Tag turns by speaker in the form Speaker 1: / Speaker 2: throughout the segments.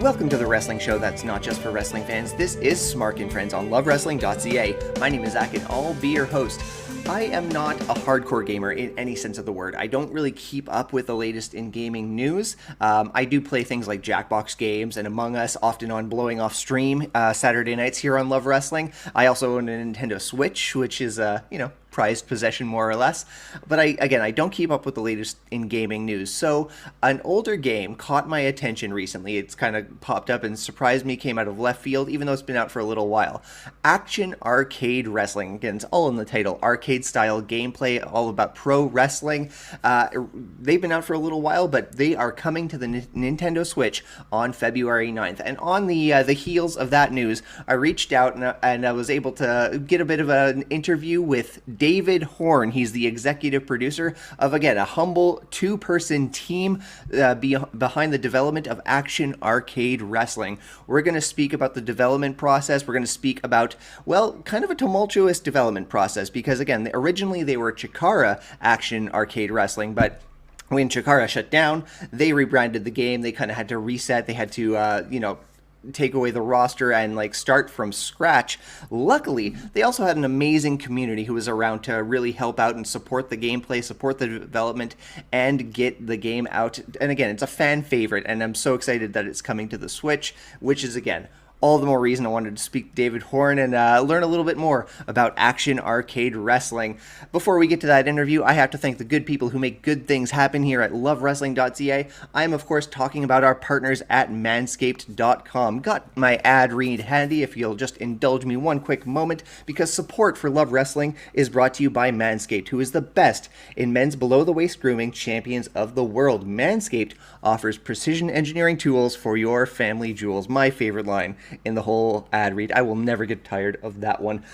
Speaker 1: Welcome to the wrestling show that's not just for wrestling fans. This is Smark and Friends on lovewrestling.ca. My name is Zach and I'll be your host. I am not a hardcore gamer in any sense of the word. I don't really keep up with the latest in gaming news. I do play things like Jackbox games and Among Us, often on Blowing Off Stream Saturday nights here on Love Wrestling. I also own a Nintendo Switch, which is, prized possession more or less. But I don't keep up with the latest in gaming news. So an older game caught my attention recently. It's kind of popped up and surprised me, came out of left field, even though it's been out for a little while. Action Arcade Wrestling. Again, it's all in the title. Arcade style gameplay, all about pro wrestling. They've been out for a little while, but they are coming to the Nintendo Switch on February 9th. And on the heels of that news, I reached out and I was able to get a bit of an interview with David Horn. He's the executive producer of, again, a humble two-person team behind the development of Action Arcade Wrestling. We're going to speak about the development process. We're going to speak about, well, kind of a tumultuous development process because, again, originally they were CHIKARA Action Arcade Wrestling, but when CHIKARA shut down, they rebranded the game. They kind of had to reset. They had to, take away the roster and start from scratch. Luckily, they also had an amazing community who was around to really help out and support the gameplay, support the development, and get the game out. And again, it's a fan favorite, and I'm so excited that it's coming to the Switch, which is, again, all the more reason I wanted to speak to David Horn and learn a little bit more about Action Arcade Wrestling. Before we get to that interview, I have to thank the good people who make good things happen here at lovewrestling.ca. I am, of course, talking about our partners at manscaped.com. Got my ad read handy if you'll just indulge me one quick moment, because support for Love Wrestling is brought to you by Manscaped, who is the best in men's below-the-waist grooming champions of the world. Manscaped offers precision engineering tools for your family jewels. My favorite line in the whole ad read. I will never get tired of that one.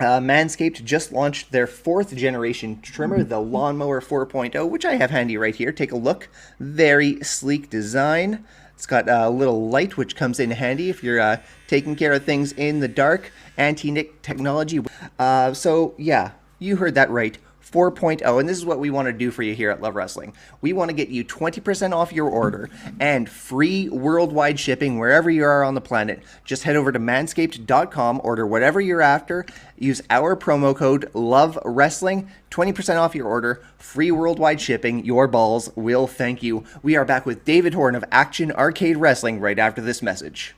Speaker 1: Manscaped just launched their 4th generation trimmer, the Lawnmower 4.0, which I have handy right here. Take a look. Very sleek design. It's got a little light which comes in handy if you're taking care of things in the dark. Anti-nick technology. So yeah, you heard that right. 4.0, and this is what we want to do for you here at Love Wrestling. We want to get you 20% off your order and free worldwide shipping wherever you are on the planet. Just head over to manscaped.com, order whatever you're after, use our promo code LOVEWRESTLING, 20% off your order, free worldwide shipping. Your balls will thank you. We are back with David Horn of Action Arcade Wrestling right after this message.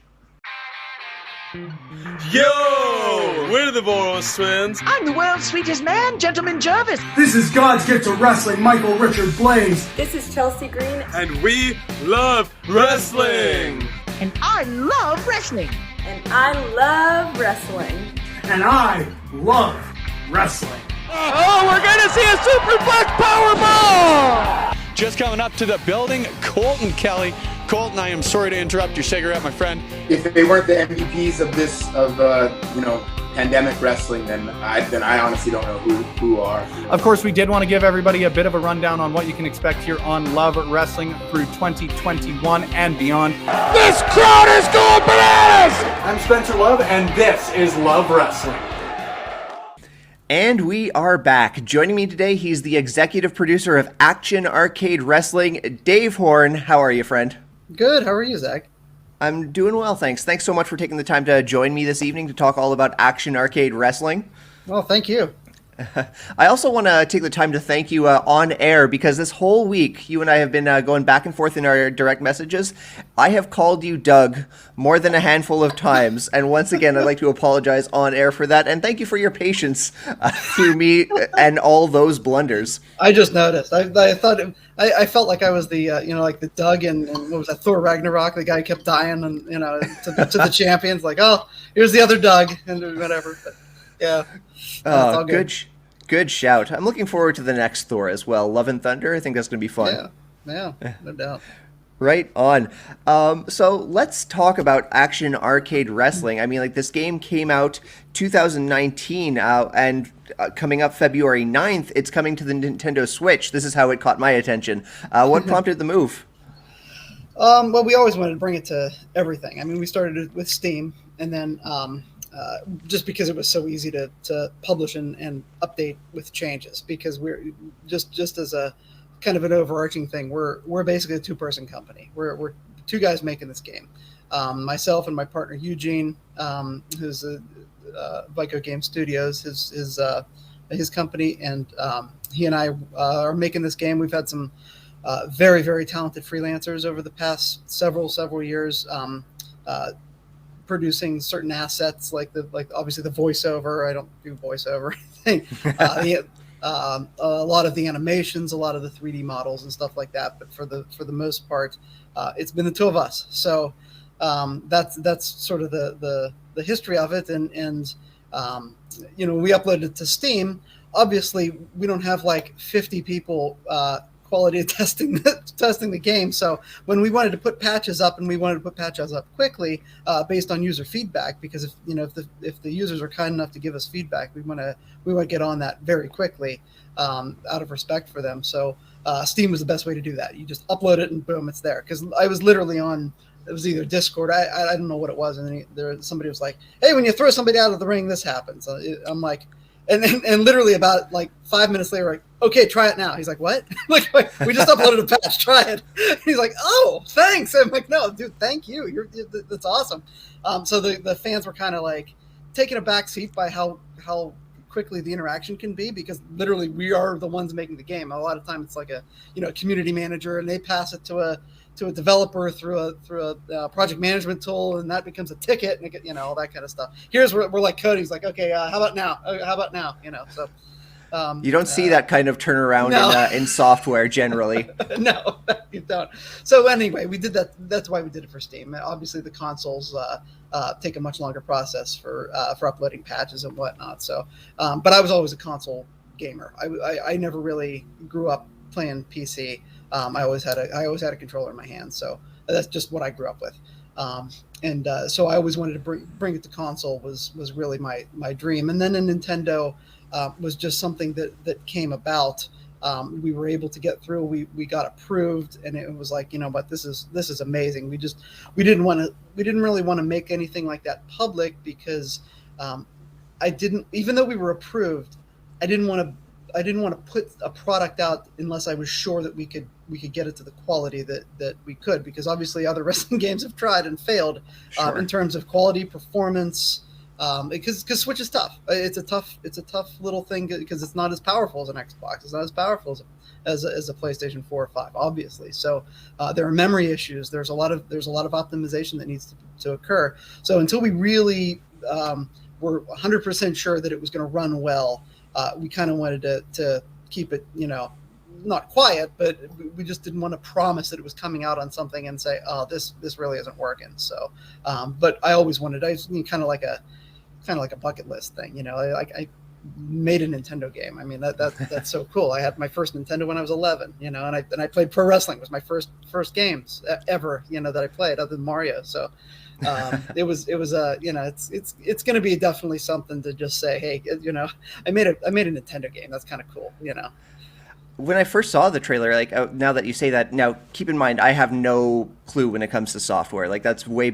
Speaker 2: Yo! We're the Boros Twins.
Speaker 3: I'm the world's sweetest man, Gentleman Jervis.
Speaker 4: This is God's gift to wrestling, Michael Richard Blaze.
Speaker 5: This is Chelsea Green.
Speaker 2: And we love wrestling.
Speaker 3: And I love wrestling.
Speaker 5: And I love wrestling.
Speaker 4: And I love wrestling.
Speaker 2: Oh, we're gonna see a superplex powerbomb! Just coming up to the building, Colton Kelly. Colton, I am sorry to interrupt your cigarette, my friend.
Speaker 6: If they weren't the MVPs of pandemic wrestling, then I honestly don't know who are.
Speaker 7: Of course, we did want to give everybody a bit of a rundown on what you can expect here on Love Wrestling through 2021 and beyond.
Speaker 2: This crowd is going bananas!
Speaker 7: I'm Spencer Love, and this is Love Wrestling.
Speaker 1: And we are back. Joining me today, he's the executive producer of Action Arcade Wrestling, Dave Horn. How are you, friend?
Speaker 8: Good. How are you, Zach?
Speaker 1: I'm doing well, thanks. Thanks so much for taking the time to join me this evening to talk all about Action Arcade Wrestling.
Speaker 8: Well, thank you.
Speaker 1: I also want to take the time to thank you on air, because this whole week you and I have been going back and forth in our direct messages. I have called you Doug more than a handful of times, and once again I'd like to apologize on air for that, and thank you for your patience through me and all those blunders.
Speaker 8: I just noticed. I thought I felt like I was the the Doug and what was that, Thor Ragnarok? The guy who kept dying and to the champions, like, oh, here's the other Doug and whatever. But, yeah.
Speaker 1: Oh, good shout. I'm looking forward to the next Thor as well. Love and Thunder. I think that's going to be fun.
Speaker 8: Yeah, no doubt.
Speaker 1: Right on. So let's talk about Action Arcade Wrestling. I mean, this game came out 2019, and coming up February 9th, it's coming to the Nintendo Switch. This is how it caught my attention. What prompted the move?
Speaker 8: Well, we always wanted to bring it to everything. I mean, we started with Steam, and then just because it was so easy to publish and update with changes, because we're just as a kind of an overarching thing, we're basically a two-person company. We're two guys making this game. Myself and my partner Eugene, who's Vico Game Studios, his company, and he and I are making this game. We've had some very, very talented freelancers over the past several years, producing certain assets like obviously the voiceover. I don't do voiceover thing. A lot of the animations, a lot of the 3D models and stuff like that. But for the most part, it's been the two of us. So that's sort of the history of it. And we uploaded it to Steam. Obviously, we don't have like 50 people quality testing the game. So when we wanted to put patches up, and we wanted to put patches up quickly based on user feedback, because if the users are kind enough to give us feedback, we want to get on that very quickly out of respect for them. So Steam was the best way to do that. You just upload it and boom, it's there. Because I was literally on, it was either Discord, I don't know what it was, and then somebody was like, "Hey, when you throw somebody out of the ring, this happens." I'm like, and literally about like 5 minutes later, like, "Okay, try it now." He's like, "What?" Like, we just uploaded a patch. Try it. He's like, "Oh, thanks." I'm like, "No, dude, thank you. That's awesome." So the fans were kind of like taking a back seat by how quickly the interaction can be, because literally we are the ones making the game. A lot of times it's like a community manager, and they pass it to a developer through a project management tool, and that becomes a ticket, and all that kind of stuff. Here's where we're like coding's like, "Okay, how about now? How about now?" So
Speaker 1: you don't see that kind of turnaround in software generally.
Speaker 8: No, you don't. So anyway, we did that. That's why we did it for Steam. Obviously, the consoles take a much longer process for uploading patches and whatnot. So, but I was always a console gamer. I never really grew up playing PC. I always had a controller in my hand. So that's just what I grew up with. So I always wanted to bring it to console was really my dream. And then a Nintendo was just something that came about. We were able to get through. We got approved, and it was like, but this is amazing. We didn't really want to make anything like that public, because even though we were approved, I didn't want to put a product out unless I was sure that we could get it to the quality that we could, because obviously other wrestling games have tried and failed in terms of quality, performance. Because Switch is tough. It's a tough little thing, because it's not as powerful as an Xbox. It's not as powerful as a PlayStation 4 or 5, obviously. So there are memory issues. There's a lot of optimization that needs to occur. So until we really were 100% sure that it was going to run well, we kind of wanted to keep it, not quiet, but we just didn't want to promise that it was coming out on something and say, "Oh, this really isn't working." So, but I always wanted, kind of like a bucket list thing, I made a Nintendo game. I mean, that's so cool. I had my first Nintendo when I was 11, and I played pro wrestling. It was my first games ever, that I played, other than Mario. So it was it's going to be definitely something to just say, "Hey, I made a Nintendo game." That's kind of cool,
Speaker 1: When I first saw the trailer, like, now that you say that, now keep in mind, I have no clue when it comes to software. Like, that's way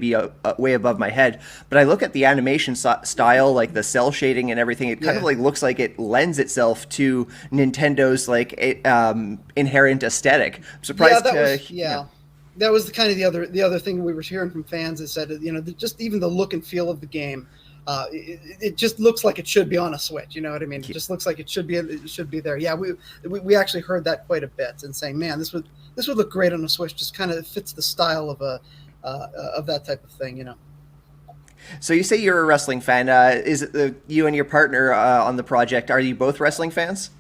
Speaker 1: above my head. But I look at the animation style, like the cell shading and everything. It kind of like looks like it lends itself to Nintendo's like inherent aesthetic. I'm surprised.
Speaker 8: That was the other thing we were hearing from fans that said, just even the look and feel of the game. It just looks like it should be on a Switch. You know what I mean? It just looks like it should be there. Yeah, we actually heard that quite a bit, and saying, "Man, this would look great on a Switch." Just kind of fits the style of of that type of thing,
Speaker 1: So you say you're a wrestling fan. Is it you and your partner on the project? Are you both wrestling fans?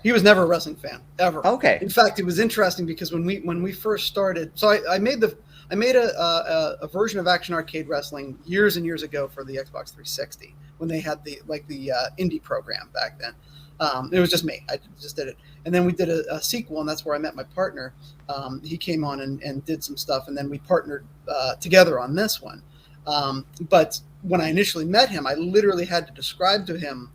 Speaker 8: He was never a wrestling fan, ever.
Speaker 1: Okay.
Speaker 8: In fact, it was interesting because when we first started, so I made a version of Action Arcade Wrestling years and years ago for the Xbox 360 when they had the indie program back then. It was just me. I just did it. And then we did a sequel, and that's where I met my partner. He came on and did some stuff, and then we partnered together on this one. But when I initially met him, I literally had to describe to him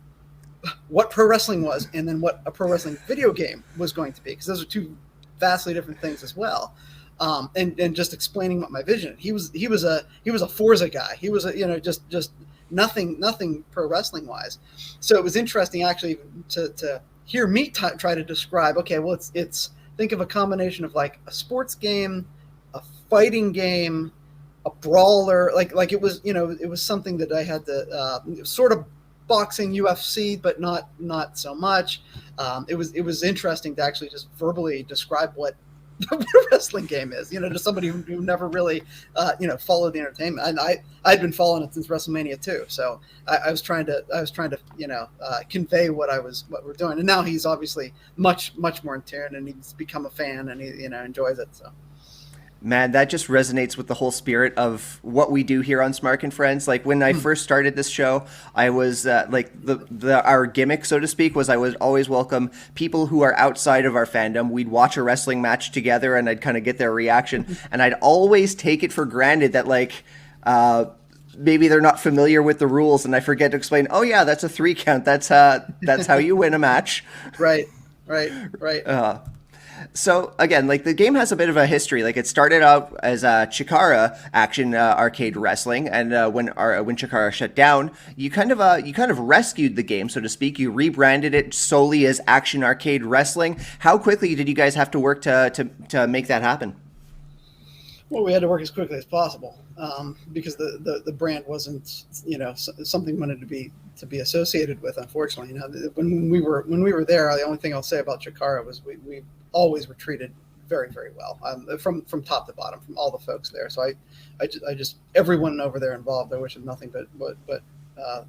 Speaker 8: what pro wrestling was, and then what a pro wrestling video game was going to be, because those are two vastly different things as well. And just explaining what my vision. He was a Forza guy. He was just nothing pro wrestling wise. So it was interesting actually to hear me try to describe. Okay, well it's think of a combination of like a sports game, a fighting game, a brawler, like it was, it was something that I had to sort of boxing UFC, but not so much. It was interesting to actually just verbally describe what a wrestling game is, to somebody who never really, followed the entertainment. And I'd been following it since WrestleMania 2. So I was trying to, convey what we're doing. And now he's obviously much more in tune, and he's become a fan, and he, enjoys it. So.
Speaker 1: Man, that just resonates with the whole spirit of what we do here on Smark and Friends. Like when I first started this show, I was our gimmick, so to speak, was I would always welcome people who are outside of our fandom. We'd watch a wrestling match together, and I'd kind of get their reaction. And I'd always take it for granted that maybe they're not familiar with the rules, and I forget to explain. Oh yeah, that's a 3 count. That's how you win a match.
Speaker 8: Right.
Speaker 1: So again, the game has a bit of a history. It started out as CHIKARA Action Arcade Wrestling, and when CHIKARA shut down, you kind of rescued the game, so to speak. You rebranded it solely as Action Arcade Wrestling. How quickly did you guys have to work to make that happen?
Speaker 8: Well, we had to work as quickly as possible because the brand wasn't something we wanted to be associated with. Unfortunately, when we were there, the only thing I'll say about CHIKARA was we always were treated very, very well from top to bottom, from all the folks there. So I just everyone over there involved, I wish them nothing but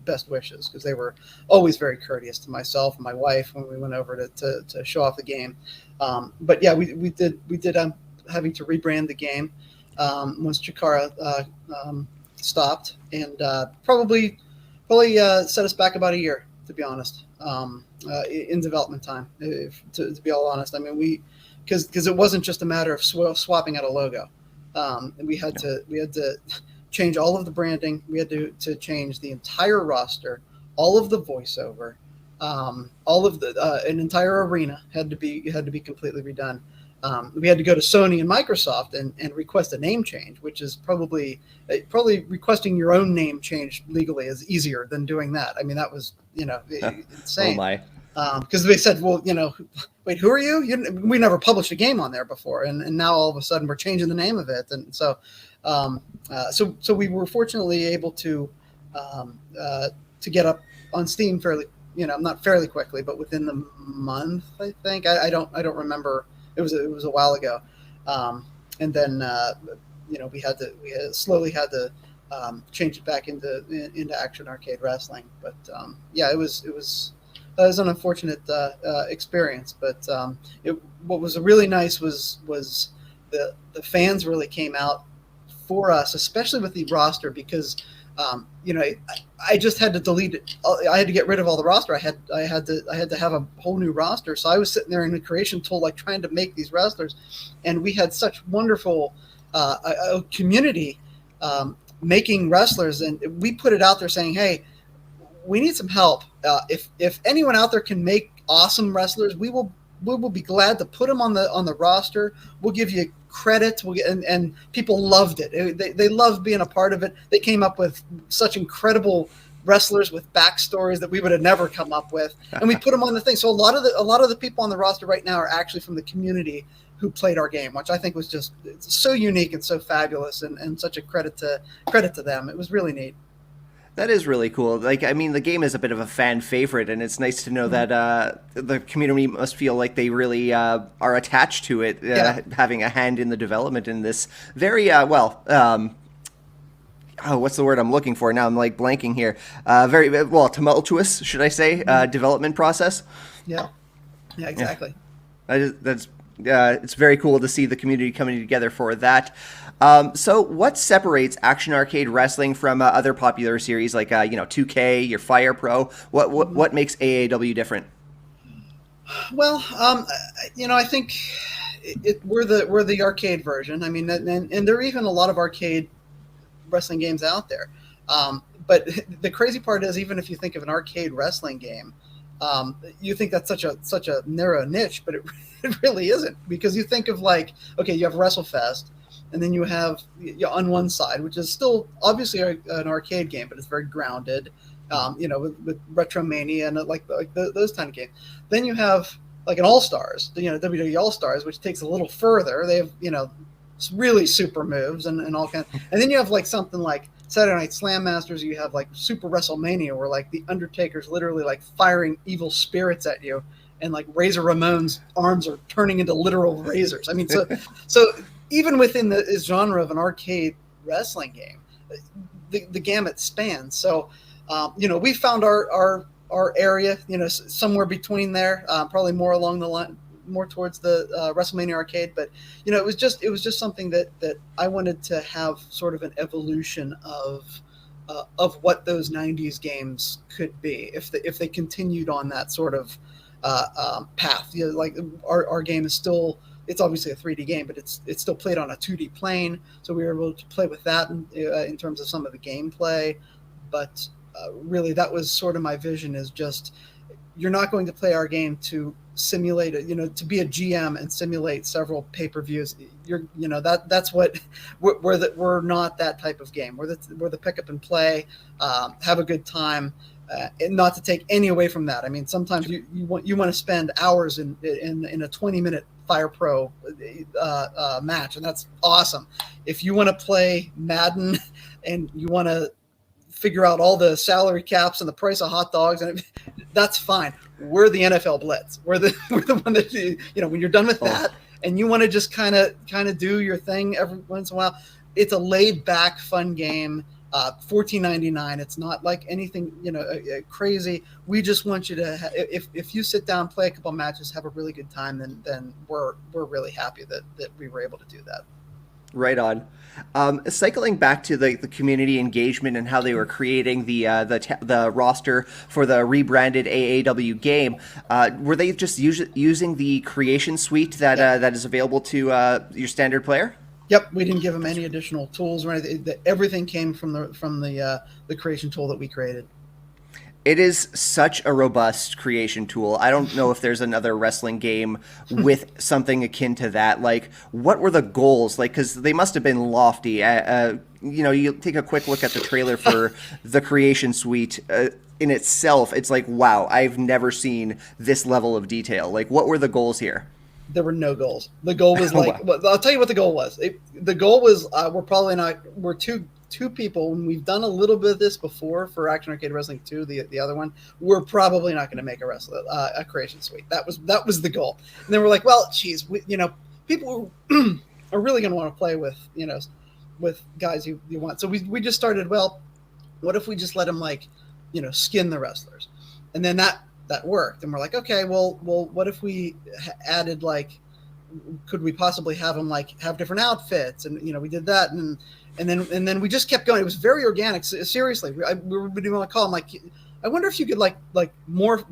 Speaker 8: best wishes, because they were always very courteous to myself and my wife when we went over to show off the game. But yeah, we did having to rebrand the game once CHIKARA stopped, and probably set us back about a year, to be honest, in development time. To be all honest, I mean, because it wasn't just a matter of swapping out a logo. We had to change all of the branding. We had to change the entire roster, all of the voiceover, all of an entire arena had to be completely redone. We had to go to Sony and Microsoft and request a name change, which is probably requesting your own name change legally is easier than doing that. I mean, that was, insane.
Speaker 1: Oh my.
Speaker 8: Because they said, well, wait, who are you? We never published a game on there before. And now all of a sudden we're changing the name of it. And so we were fortunately able to get up on Steam fairly, not fairly quickly, but within the month, I think. I don't remember. It was a while ago, and then we slowly had to change it back into Action Arcade Wrestling. But it was an unfortunate experience. But what was really nice was the fans really came out for us, especially with the roster, because I just had to delete it. I had to get rid of all the roster. I had to have a whole new roster. So I was sitting there in the creation tool, trying to make these wrestlers, and we had such wonderful a community making wrestlers, and we put it out there saying, "Hey, we need some help. If anyone out there can make awesome wrestlers, we will be glad to put them on the roster. We'll give you credit." And people loved it. They loved being a part of it. They came up with such incredible wrestlers with backstories that we would have never come up with, and we put them on the thing. So a lot of the people on the roster right now are actually from the community who played our game, which I think was just so unique and so fabulous, and such a credit to them. It was really neat.
Speaker 1: That is really cool. The game is a bit of a fan favorite, and it's nice to know that the community must feel like they really are attached to it, having a hand in the development in this very what's the word I'm looking for now? I'm blanking here. Very tumultuous, should I say, development process.
Speaker 8: Yeah, exactly.
Speaker 1: It's very cool to see the community coming together for that. So what separates Action Arcade Wrestling from other popular series like 2K, your Fire Pro? What makes AAW different?
Speaker 8: Well, I think we're the arcade version. I mean, and there are even a lot of arcade wrestling games out there. But the crazy part is, even if you think of an arcade wrestling game, you think that's such a narrow niche, but it really isn't, because you think of you have WrestleFest, and then you have on one side, which is still obviously an arcade game, but it's very grounded, with Retromania and those kind of games. Then you have an All Stars, WWE All Stars, which takes a little further. They have really super moves and all kinds. And then you have like something like Saturday Night Slam Masters. You have like Super WrestleMania, where like the Undertaker's literally like firing evil spirits at you, and like Razor Ramon's arms are turning into literal razors. I mean, so even within the genre of an arcade wrestling game, the gamut spans. So, we found our area, somewhere between there, probably more along the line, more towards the WrestleMania arcade. But, it was just something that I wanted to have sort of an evolution of what those 90s games could be if they continued on that sort of path. Like our game is still, it's obviously a 3D game, but it's still played on a 2D plane. So we were able to play with that in terms of some of the gameplay. But really, that was sort of my vision, is just, you're not going to play our game to simulate it, to be a GM and simulate several pay-per-views. That's what we're not that type of game. We're the pick up and play, have a good time. And not to take any away from that. I mean, sometimes you want to spend hours in a 20-minute Fire Pro match, and that's awesome. If you want to play Madden and you want to figure out all the salary caps and the price of hot dogs, and that's fine. We're the NFL Blitz. We're the one that when you're done with that and you want to just kind of do your thing every once in a while. It's a laid back, fun game. $14.99. It's not like anything crazy. We just want you to if you sit down, play a couple matches, have a really good time, then we're really happy that we were able to do that.
Speaker 1: Right on. Cycling back to the community engagement and how they were creating the roster for the rebranded AAW game, were they just using the creation suite that is available to your standard player?
Speaker 8: Yep, we didn't give them any additional tools or anything. Everything came from the creation tool that we created.
Speaker 1: It is such a robust creation tool. I don't know if there's another wrestling game with something akin to that. Like, what were the goals? Like, because they must have been lofty. You take a quick look at the trailer for the creation suite. In itself, it's like, wow, I've never seen this level of detail. Like, what were the goals here?
Speaker 8: There were no goals. The goal was like, well, I'll tell you what the goal was. The goal was, we're two people, and we've done a little bit of this before for Action Arcade Wrestling 2, the other one. We're probably not going to make a creation suite. That was the goal. And then we're like, well, geez, people are really going to want to play with guys you want. So we just started, well, what if we just let them skin the wrestlers? And then that worked, and we're like, okay, well, what if we added could we possibly have them have different outfits? And we did that, and then we just kept going. It was very organic. Seriously, we didn't want to call them I wonder if you could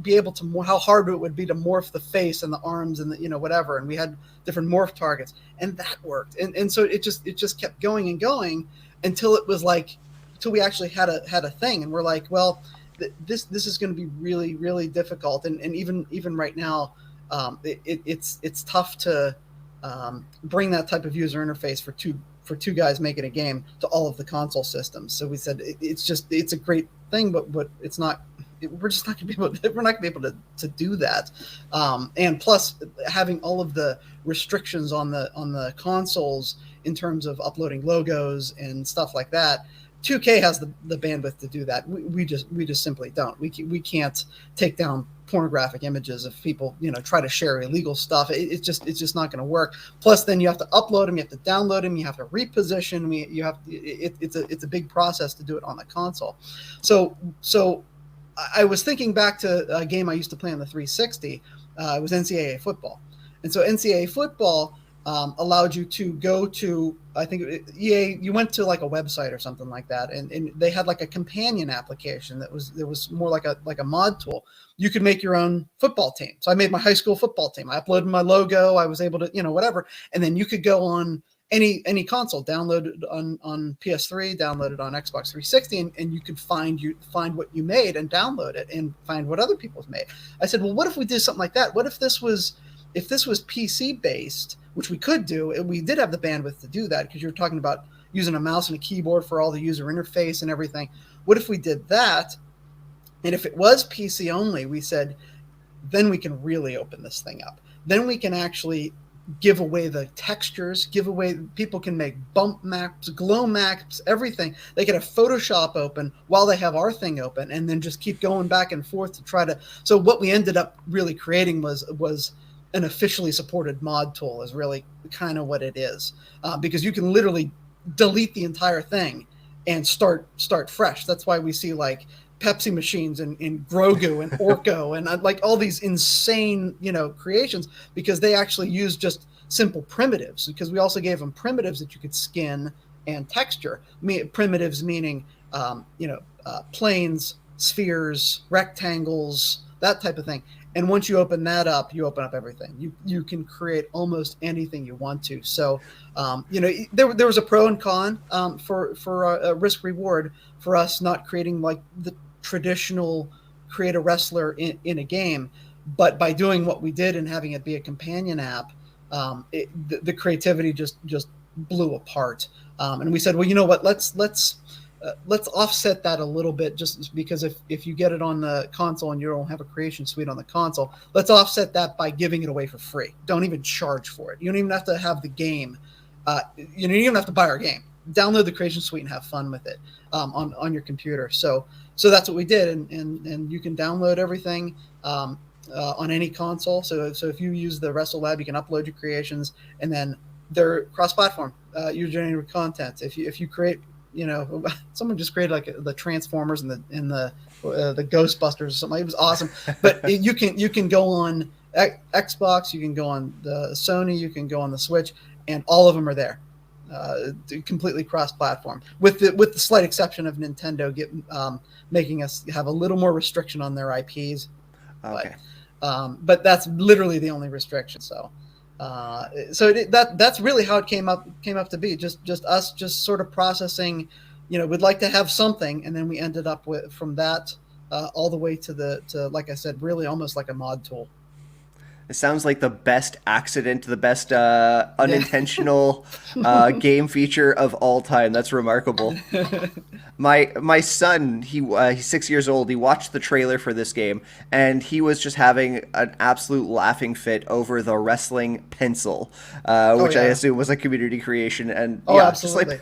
Speaker 8: be able to how hard it would be to morph the face and the arms and the whatever. And we had different morph targets, and that worked. And so it just kept going and going until it was until we actually had a thing, and we're like, well, this is going to be really, really difficult, and even right now, it's tough to bring that type of user interface for two guys making a game to all of the console systems. So we said it's a great thing, but it's not. We're just not going to be able to do that, and plus having all of the restrictions on the consoles in terms of uploading logos and stuff like that. 2K has the bandwidth to do that. We just simply don't. We can't take down pornographic images if people try to share illegal stuff. It's just not going to work. Plus, then you have to upload them, you have to download them, you have to reposition. It's a big process to do it on the console. So I was thinking back to a game I used to play on the 360. It was NCAA football, and so NCAA football allowed you to go to, I think EA, you went to a website or something like that, and they had a companion application that was more like a mod tool. You could make your own football team. So I made my high school football team. I uploaded my logo. I was able to, whatever. And then you could go on any console, download it on PS3, download it on Xbox 360, and you could find what you made and download it and find what other people's made. I said, well, what if we did something like that? What if this was PC based, which we could do, and we did have the bandwidth to do that, because you're talking about using a mouse and a keyboard for all the user interface and everything. What if we did that? And if it was PC only, we said, then we can really open this thing up. Then we can actually give away the textures, people can make bump maps, glow maps, everything. They can have Photoshop open while they have our thing open, and then just keep going back and forth to try to. So what we ended up really creating was an officially supported mod tool, is really kind of what it is, because you can literally delete the entire thing and start fresh. That's why we see like Pepsi machines and Grogu and Orko and like all these insane, creations, because they actually use just simple primitives, because we also gave them primitives that you could skin and texture. Primitives meaning, planes, spheres, rectangles, that type of thing. And once you open that up, you open up everything. You can create almost anything you want to. So, there was a pro and con for a risk reward for us not creating like the traditional create a wrestler in a game, but by doing what we did and having it be a companion app, the creativity just blew apart. And we said, well, you know what? Let's offset that a little bit, just because if you get it on the console and you don't have a creation suite on the console, let's offset that by giving it away for free. Don't even charge for it. You don't even have to have the game. You don't even have to buy our game. Download the creation suite and have fun with it on your computer. So that's what we did, and you can download everything on any console. So if you use the Wrestle Lab, you can upload your creations, and then they're cross-platform, user-generated content. If you create, someone just created like the Transformers and the Ghostbusters or something. It was awesome. But you can go on Xbox, you can go on the Sony, you can go on the Switch, and all of them are there. Completely cross-platform, with the slight exception of Nintendo making us have a little more restriction on their IPs.
Speaker 1: Okay.
Speaker 8: But that's literally the only restriction. So that's really how it came up to be. Just us just sort of processing. We'd like to have something, and then we ended up with from that all the way to like I said, really almost like a mod tool.
Speaker 1: It sounds like the best accident, the best unintentional game feature of all time. That's remarkable. My son, he's 6 years old. He watched the trailer for this game, and he was just having an absolute laughing fit over the wrestling pencil, which I assume was a community creation. And
Speaker 8: absolutely.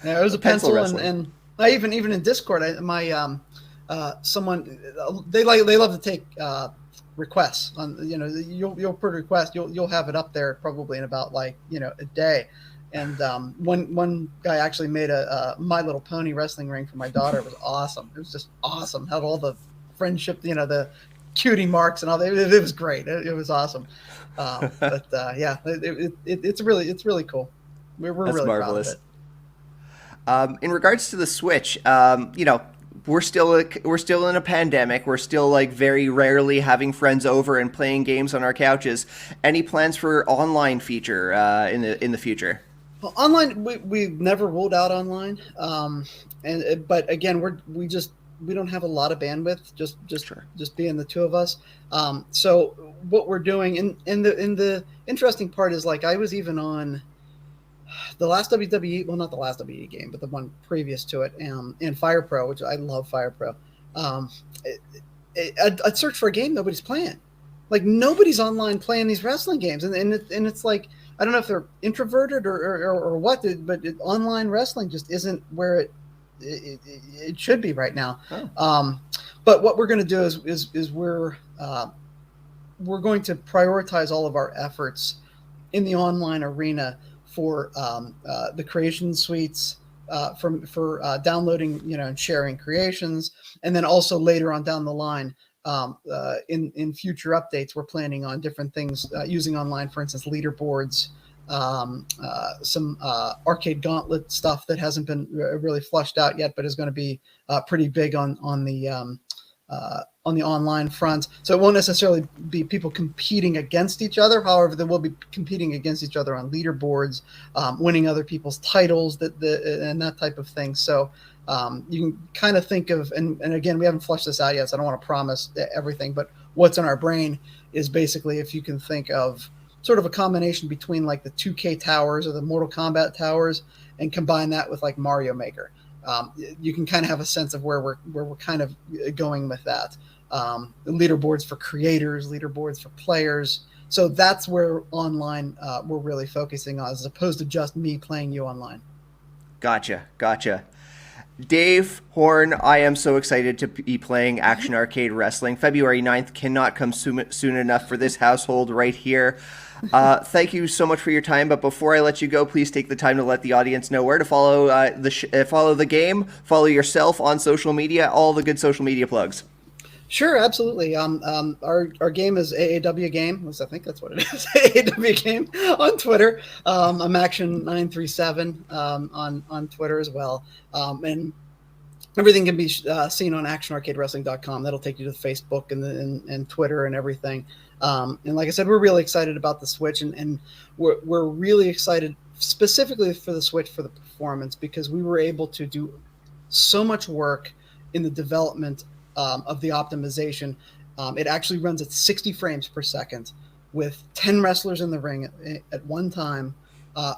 Speaker 8: It was a pencil
Speaker 1: wrestling.
Speaker 8: and even in Discord, someone they love to take requests on, you'll put a request, you'll have it up there probably in about a day. And one guy actually made a My Little Pony wrestling ring for my daughter. It was awesome. It was just awesome. Had all the friendship, the cutie marks and all that. It was great. It was awesome. It's really cool. We're really
Speaker 1: marvelous.
Speaker 8: Proud of it.
Speaker 1: In regards to the Switch, we're still in a pandemic. We're still very rarely having friends over and playing games on our couches. Any plans for online feature in the future?
Speaker 8: Well, online, we've never ruled out online. But again, we don't have a lot of bandwidth. Just being the two of us. So what we're doing, and the interesting part is, I was even on the last WWE, well, not the last WWE game, but the one previous to it, and Fire Pro, which I love Fire Pro. I'd search for a game nobody's playing. Nobody's online playing these wrestling games, and it's like, I don't know if they're introverted or what, but online wrestling just isn't where it should be right now. Oh. But what we're going to do is we're going to prioritize all of our efforts in the online arena for the creation suites, for downloading, and sharing creations, and then also later on down the line, in future updates, we're planning on different things using online, for instance, leaderboards, some arcade gauntlet stuff that hasn't been really flushed out yet, but is going to be pretty big on the online front. So it won't necessarily be people competing against each other. However, they will be competing against each other on leaderboards, winning other people's titles, and that type of thing. So you can kind of think of, and again, we haven't flushed this out yet, so I don't want to promise everything, but what's in our brain is basically, if you can think of sort of a combination between the 2K towers or the Mortal Kombat towers, and combine that with Mario Maker. You can kind of have a sense of where we're kind of going with that. Leaderboards for creators, leaderboards for players. So that's where online we're really focusing on, as opposed to just me playing you online.
Speaker 1: Gotcha. Dave Horn, I am so excited to be playing Action Arcade Wrestling. February 9th cannot come soon enough for this household right here. Thank you so much for your time, but before I let you go, please take the time to let the audience know where to follow follow the game, follow yourself on social media, all the good social media plugs.
Speaker 8: Sure, absolutely. Our game is AAW Game. I think that's what it is. AAW Game on Twitter. I'm Action 937 on Twitter as well. And everything can be seen on ActionArcadeWrestling.com. That'll take you to Facebook and Twitter and everything. And like I said, we're really excited about the Switch, and we're really excited specifically for the Switch for the performance, because we were able to do so much work in the development of the optimization. It actually runs at 60 frames per second with 10 wrestlers in the ring at one time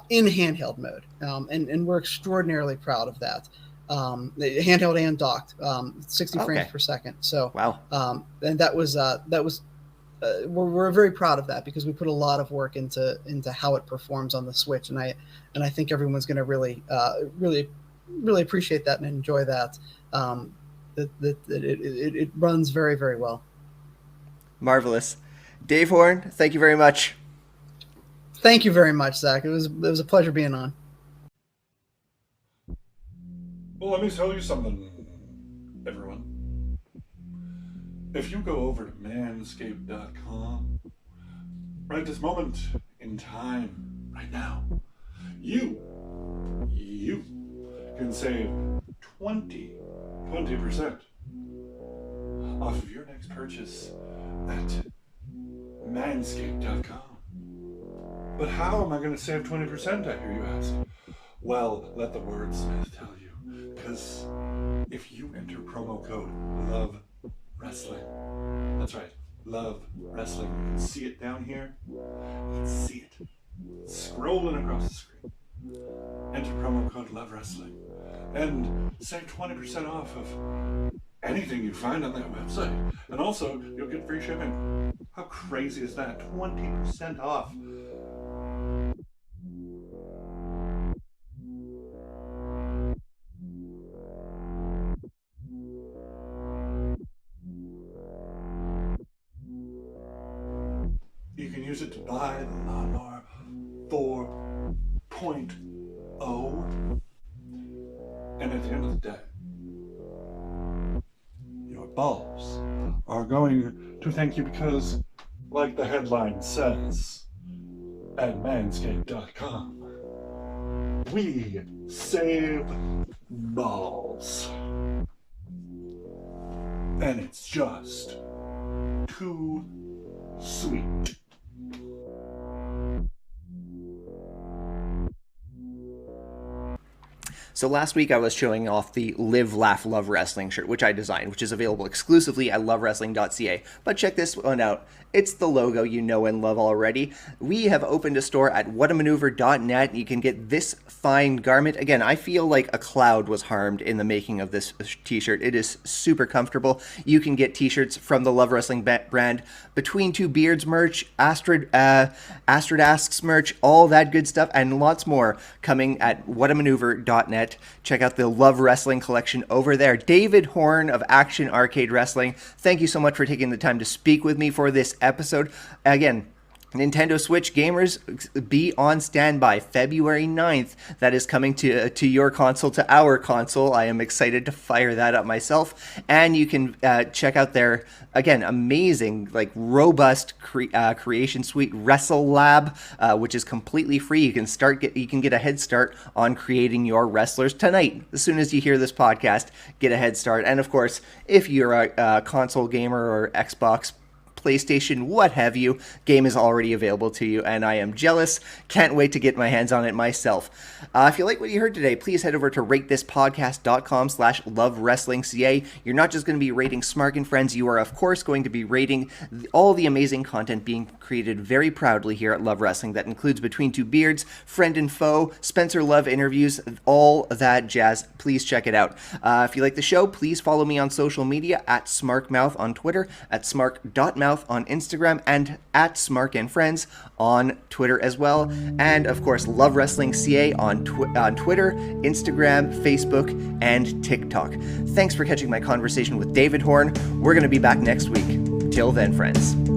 Speaker 8: in handheld mode. And we're extraordinarily proud of that. Handheld and docked, 60 frames per second. So,
Speaker 1: wow.
Speaker 8: And that was we're very proud of that, because we put a lot of work into how it performs on the Switch. And I think everyone's going to really appreciate that and enjoy that. It runs very, very well.
Speaker 1: Marvelous. Dave Horn, thank you very much.
Speaker 8: Thank you very much, Zach. It was a pleasure being on.
Speaker 9: Well, let me tell you something, everyone. If you go over to manscaped.com right this moment in time, right now, you can save 20% off of your next purchase at manscaped.com. But how am I going to save 20%, I hear you ask? Well, let the wordsmith tell you. Because if you enter promo code LOVE WRESTLING, that's right, LOVE WRESTLING, you can see it down here. You can see it scrolling across the screen. Enter promo code LOVE WRESTLING and save 20% off of anything you find on that website. And also, you'll get free shipping. How crazy is that? 20% off. You can use it to buy the Lawnmower 4.0. And at the end of the day, your balls are going to thank you, because, like the headline says, at manscaped.com, we save balls. And it's just too sweet.
Speaker 1: So last week I was showing off the Live, Laugh, Love Wrestling shirt, which I designed, which is available exclusively at lovewrestling.ca. But check this one out. It's the logo you know and love already. We have opened a store at whatamaneuver.net. You can get this fine garment. Again, I feel like a cloud was harmed in the making of this t-shirt. It is super comfortable. You can get t-shirts from the Love Wrestling brand, Between Two Beards merch, Astrid Asks merch, all that good stuff, and lots more coming at whatamaneuver.net. Check out the Love Wrestling collection over there. David Horn of Action Arcade Wrestling, thank you so much for taking the time to speak with me for this episode. Again, Nintendo Switch gamers, be on standby. February 9th, that is coming to your console, to our console. I am excited to fire that up myself. And you can check out their, again, amazing, like, robust creation suite, Wrestle Lab, which is completely free. You can get a head start on creating your wrestlers tonight. As soon as you hear this podcast, get a head start. And of course, if you're a console gamer or Xbox, PlayStation, what have you, game is already available to you, and I am jealous. Can't wait to get my hands on it myself. If you like what you heard today, please head over to ratethispodcast.com/lovewrestlingca. You're not just going to be rating Smark and Friends, you are of course going to be rating all the amazing content being created very proudly here at Love Wrestling. That includes Between Two Beards, Friend and Foe, Spencer Love interviews, all that jazz. Please check it out. If you like the show, please follow me on social media at SmarkMouth on Twitter, at smark.mouth Mouth on Instagram, and at Smark and Friends on Twitter as well. And of course, Love Wrestling CA on Twitter, Instagram, Facebook, and TikTok. Thanks for catching my conversation with David Horn. We're going to be back next week. Till then, friends.